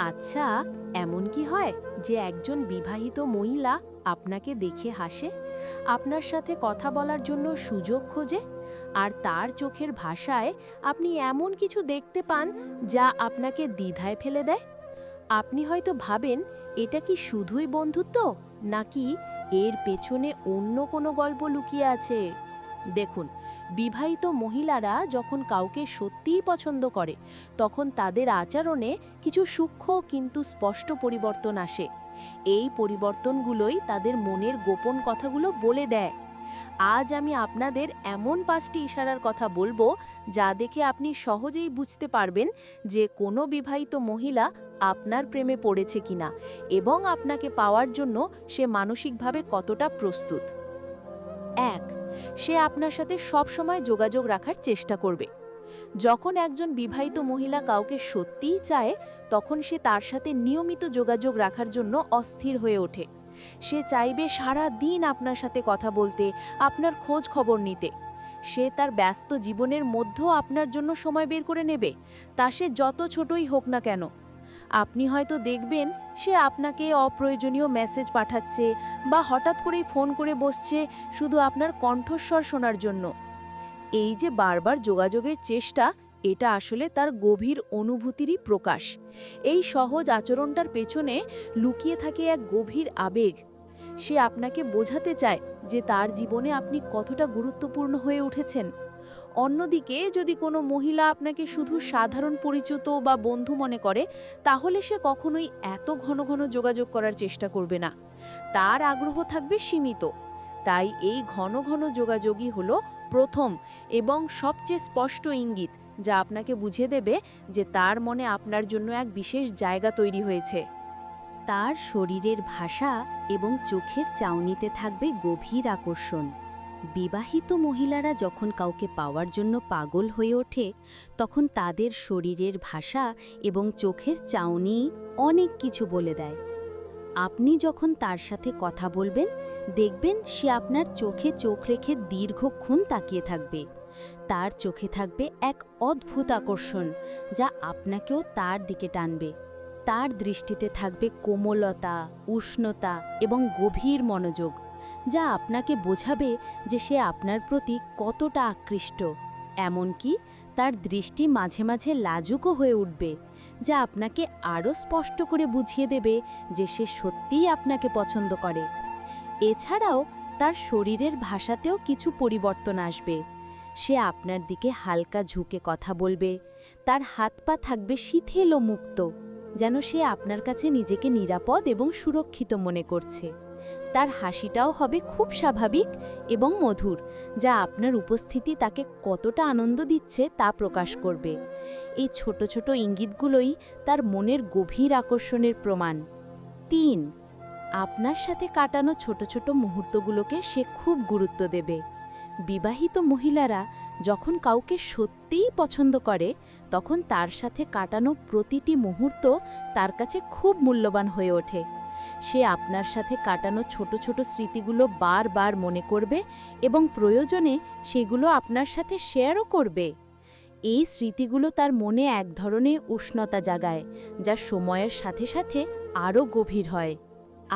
আচ্ছা, এমন কি হয় যে একজন বিবাহিত মহিলা আপনাকে দেখে হাসে, আপনার সাথে কথা বলার জন্য সুযোগ খোঁজে, আর তার চোখের ভাষায় আপনি এমন কিছু দেখতে পান যা আপনাকে দ্বিধায় ফেলে দেয়? আপনি হয়তো ভাবেন, এটা কি শুধুই বন্ধুত্ব, নাকি এর পেছনে অন্য কোনো গল্প লুকিয়ে আছে? দেখুন, বিবাহিত মহিলারা যখন কাউকে সত্যিই পছন্দ করে, তখন তাদের আচরণে কিছু সূক্ষ্ম কিন্তু স্পষ্ট পরিবর্তন আসে। এই পরিবর্তনগুলোই তাদের মনের গোপন কথাগুলো বলে দেয়। আজ আমি আপনাদের এমন 5টি ইশারার কথা বলবো, যা দেখে আপনি সহজেই বুঝতে পারবেন যে কোনো বিবাহিত মহিলা আপনার প্রেমে পড়েছে কিনা এবং আপনাকে পাওয়ার জন্য সে মানসিকভাবে কতটা প্রস্তুত। 1. সে আপনার সাথে সবসময় যোগাযোগ রাখার চেষ্টা করবে। যখন একজন বিবাহিত মহিলা কাউকে সত্যিই চায়, তখন সে তার সাথে নিয়মিত যোগাযোগ রাখার জন্য অস্থির হয়ে ওঠে। সে চাইবে সারা দিন আপনার সাথে কথা বলতে, আপনার খোঁজ খবর নিতে। সে তার ব্যস্ত জীবনের মধ্যেও আপনার জন্য সময় বের করে নেবে, তা সে যত ছোটই হোক না কেন। আপনি হয়তো দেখবেন সে আপনাকে অপ্রয়োজনীয় মেসেজ পাঠাচ্ছে বা হঠাৎ করেই ফোন করে বসছে শুধু আপনার কণ্ঠস্বর শোনার জন্য। এই যে বারবার যোগাযোগের চেষ্টা, এটা আসলে তার গভীর অনুভূতিরই প্রকাশ। এই সহজ আচরণটার পেছনে লুকিয়ে থাকে এক গভীর আবেগ। সে আপনাকে বোঝাতে চায় যে তার জীবনে আপনি কতটা গুরুত্বপূর্ণ হয়ে উঠেছেন। অন্যদিকে যদি কোনো মহিলা আপনাকে শুধু সাধারণ পরিচিত বা বন্ধু মনে করে, তাহলে সে কখনোই এত ঘন ঘন যোগাযোগ করার চেষ্টা করবে না। তার আগ্রহ থাকবে সীমিত। তাই এই ঘন ঘন যোগাযোগই হলো প্রথম এবং সবচেয়ে স্পষ্ট ইঙ্গিত, যা আপনাকে বুঝিয়ে দেবে যে তার মনে আপনার জন্য এক বিশেষ জায়গা তৈরি হয়েছে। তার শরীরের ভাষা এবং চোখের চাউনিতে থাকবে গভীর আকর্ষণ। বিবাহিত মহিলারা যখন কাউকে পাওয়ার জন্য পাগল হয়ে ওঠে, তখন তাদের শরীরের ভাষা এবং চোখের চাউনি অনেক কিছু বলে দেয়। আপনি যখন তার সাথে কথা বলবেন, দেখবেন সে আপনার চোখে চোখ রেখে দীর্ঘক্ষণ তাকিয়ে থাকবে। তার চোখে থাকবে এক অদ্ভুত আকর্ষণ, যা আপনাকেও তার দিকে টানবে। তার দৃষ্টিতে থাকবে কোমলতা, উষ্ণতা এবং গভীর মনোযোগ, যা আপনাকে বোঝাবে যে সে আপনার প্রতি কতটা আকৃষ্ট। এমনকি তার দৃষ্টি মাঝে মাঝে লাজুকও হয়ে উঠবে, যা আপনাকে আরও স্পষ্ট করে বুঝিয়ে দেবে যে সে সত্যিই আপনাকে পছন্দ করে। এছাড়াও তার শরীরের ভাষাতেও কিছু পরিবর্তন আসবে। সে আপনার দিকে হালকা ঝুঁকে কথা বলবে, তার হাত পা থাকবে শিথিল ও মুক্ত, যেন সে আপনার কাছে নিজেকে নিরাপদ এবং সুরক্ষিত মনে করছে। তার হাসিটাও হবে খুব স্বাভাবিক এবং মধুর, যা আপনার উপস্থিতি তাকে কতটা আনন্দ দিচ্ছে তা প্রকাশ করবে। এই ছোট ছোট ইঙ্গিতগুলোই তার মনের গভীর আকর্ষণের প্রমাণ। 3. আপনার সাথে কাটানো ছোট ছোট মুহূর্তগুলোকে সে খুব গুরুত্ব দেবে। বিবাহিত মহিলারা যখন কাউকে সত্যিই পছন্দ করে, তখন তার সাথে কাটানো প্রতিটি মুহূর্ত তার কাছে খুব মূল্যবান হয়ে ওঠে। সে আপনার সাথে কাটানো ছোট ছোট স্মৃতিগুলো বারবার মনে করবে এবং প্রয়োজনে সেগুলো আপনার সাথে শেয়ারও করবে। এই স্মৃতিগুলো তার মনে এক ধরনের উষ্ণতা জাগায়, যা সময়ের সাথে সাথে আরও গভীর হয়।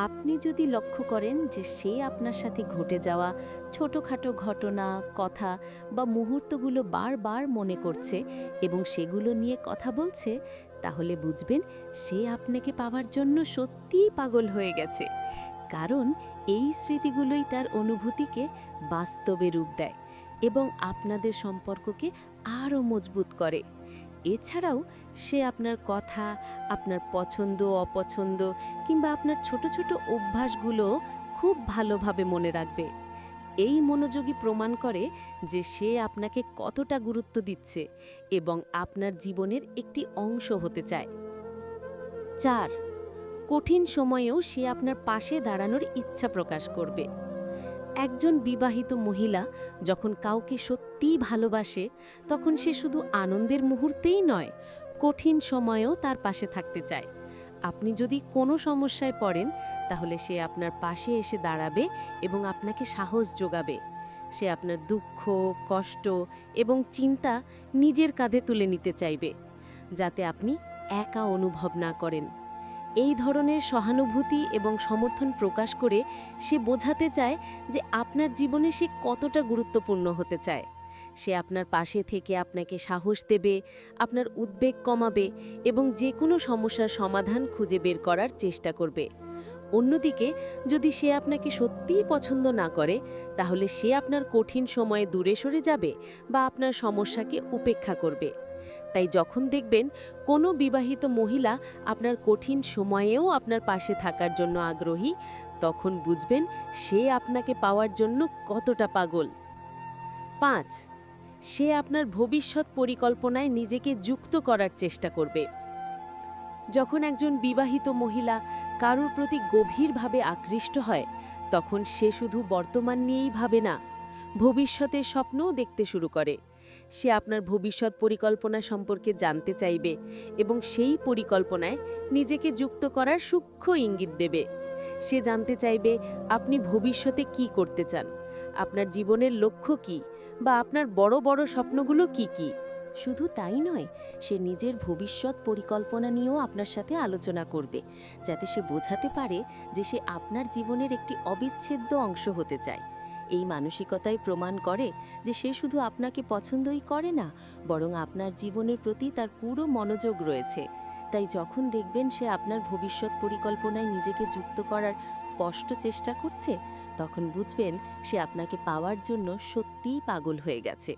আপনি যদি লক্ষ্য করেন যে সে আপনার সাথে ঘটে যাওয়া ছোটোখাটো ঘটনা, কথা বা মুহূর্তগুলো বারবার মনে করছে এবং সেগুলো নিয়ে কথা বলছে, তাহলে বুঝবেন সে আপনাকে পাওয়ার জন্য সত্যিই পাগল হয়ে গেছে। কারণ এই স্মৃতিগুলোই তার অনুভূতিকে বাস্তবে রূপ দেয় এবং আপনাদের সম্পর্ককে আরও মজবুত করে। এছাড়াও সে আপনার কথা, আপনার পছন্দ অপছন্দ কিংবা আপনার ছোট ছোট অভ্যাসগুলো খুব ভালোভাবে মনে রাখবে। এই মনোযোগী প্রমাণ করে যে সে আপনাকে কতটা গুরুত্ব দিচ্ছে এবং আপনার জীবনের একটি অংশ হতে চায়। 4. কঠিন সময়েও সে আপনার পাশে দাঁড়ানোর ইচ্ছা প্রকাশ করবে। একজন বিবাহিত মহিলা যখন কাউকে সত্যিই ভালোবাসে, তখন সে শুধু আনন্দের মুহূর্তেই নয়, কঠিন সময়েও তার পাশে থাকতে চায়। আপনি যদি কোনো সমস্যায় পড়েন, তাহলে সে আপনার পাশে এসে দাঁড়াবে এবং আপনাকে সাহস যোগাবে। সে আপনার দুঃখ, কষ্ট এবং চিন্তা নিজের কাঁধে তুলে নিতে চাইবে, যাতে আপনি একা অনুভব না করেন। এই ধরনের সহানুভূতি এবং সমর্থন প্রকাশ করে সে বোঝাতে চায় যে আপনার জীবনে সে কতটা গুরুত্বপূর্ণ হতে চায়। সে আপনার পাশে থেকে আপনাকে সাহস দেবে, আপনার উদ্বেগ কমাবে এবং যে কোনো সমস্যার সমাধান খুঁজে বের করার চেষ্টা করবে। অন্যদিকে যদি সে আপনাকে সত্যিই পছন্দ না করে, তাহলে সে আপনার কঠিন সময়ে দূরে সরে যাবে বা আপনার সমস্যাকে উপেক্ষা করবে। তাই যখন দেখবেন কোনো বিবাহিত মহিলা আপনার কঠিন সময়েও আপনার পাশে থাকার জন্য আগ্রহী, তখন বুঝবেন সে আপনাকে পাওয়ার জন্য কতটা পাগল। 5. সে আপনার ভবিষ্যৎ পরিকল্পনায় নিজেকে যুক্ত করার চেষ্টা করবে। যখন একজন বিবাহিত মহিলা কারোর প্রতি গভীরভাবে আকৃষ্ট হয়, তখন সে শুধু বর্তমান নিয়েই ভাবে না, ভবিষ্যতের স্বপ্নও দেখতে শুরু করে। সে আপনার ভবিষ্যৎ পরিকল্পনা সম্পর্কে জানতে চাইবে এবং সেই পরিকল্পনায় নিজেকে যুক্ত করার সূক্ষ্ম ইঙ্গিত দেবে। সে জানতে চাইবে আপনি ভবিষ্যতে কি করতে চান, আপনার জীবনের লক্ষ্য কি, বা আপনার বড় বড় স্বপ্নগুলো কি কি। শুধু তাই নয়, সে নিজের ভবিষ্যৎ পরিকল্পনা নিয়েও আপনার সাথে আলোচনা করবে, যাতে সে বোঝাতে পারে যে সে আপনার জীবনের একটি অবিচ্ছেদ্য অংশ হতে চায়। এই মানসিকতাই প্রমাণ করে যে সে শুধু আপনাকে পছন্দই করে না, বরং আপনার জীবনের প্রতি তার পুরো মনোযোগ রয়েছে। তাই যখন দেখবেন সে আপনার ভবিষ্যৎ পরিকল্পনায় নিজেকে যুক্ত করার স্পষ্ট চেষ্টা করছে, তখন বুঝবেন সে আপনাকে পাওয়ার জন্য সত্যিই পাগল হয়ে গেছে।